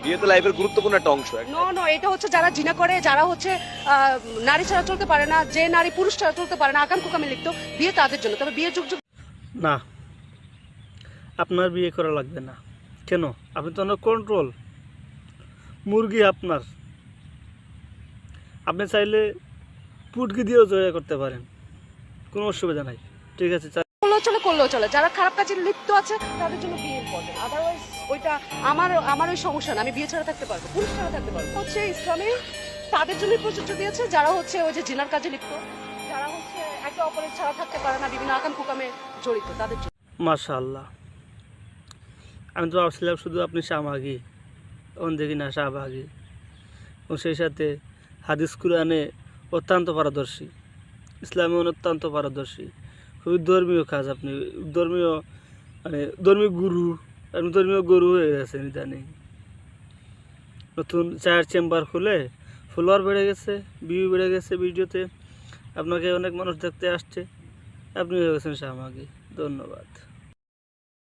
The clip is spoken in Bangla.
বিয়ে তো লাইফের গুরুত্বপূর্ণ একটা অংশ। নো, এটা হচ্ছে যারা জিনা করে, যারা হচ্ছে নারী ছাড়া চলতে পারে না, যে নারী পুরুষ ছাড়া চলতে পারে না, আকাম কুকামে লিখতো, বিয়ে তাদের জন্য। তবে বিয়ে যুগ যুগ না, আপনার বিয়ে করা লাগবে না। কেন? আপনি তো অনেক কন্ট্রোল মুরগি আপনার। আপনি চাইলে পুটকি দিয়েও জয় করতে পারেন, কোনো অসুবিধা নাই। ঠিক আছে, করলেও চলে। যারা খারাপ কাজে লিপ্ত আছে তাদের জন্য বিয়ে ইম্পর্টেন্ট। আদারওয়াইজ ওইটা আমার ওই সমস্যা না, আমি বিয়ে ছাড়া থাকতে পারবো, পুরুষ ছাড়া থাকতে পারবো। হচ্ছে ইসলামে তাদের জন্য প্রযোজ্য দিয়েছে যারা হচ্ছে ওই যে জিনার কাজে লিপ্ত, যারা হচ্ছে একে অপরের ছাড়া থাকতে পারে না, বিভিন্ন আকাম কুকামে জড়িত, তাদের জন্য। মাশাআল্লাহ। আমি তো ভাবছিলাম শুধু আপনি শাহবাগী, অন দেখি না শাহবাগী, এবং সেই সাথে হাদিস কুরআনে অত্যন্ত পারদর্শী, ইসলামে অত্যন্ত পারদর্শী, খুবই ধর্মীয় কাজ। আপনি ধর্মীয় ধর্মীয় গুরু, আপনি ধর্মীয় গুরু হয়ে গেছেন ইদানিং। নতুন চায়ের চেম্বার খুলে ফলোয়ার বেড়ে গেছে, ভিউ বেড়ে গেছে, ভিডিওতে আপনাকে অনেক মানুষ দেখতে আসছে, আপনি হয়ে গেছেন শাহবাগী। ধন্যবাদ।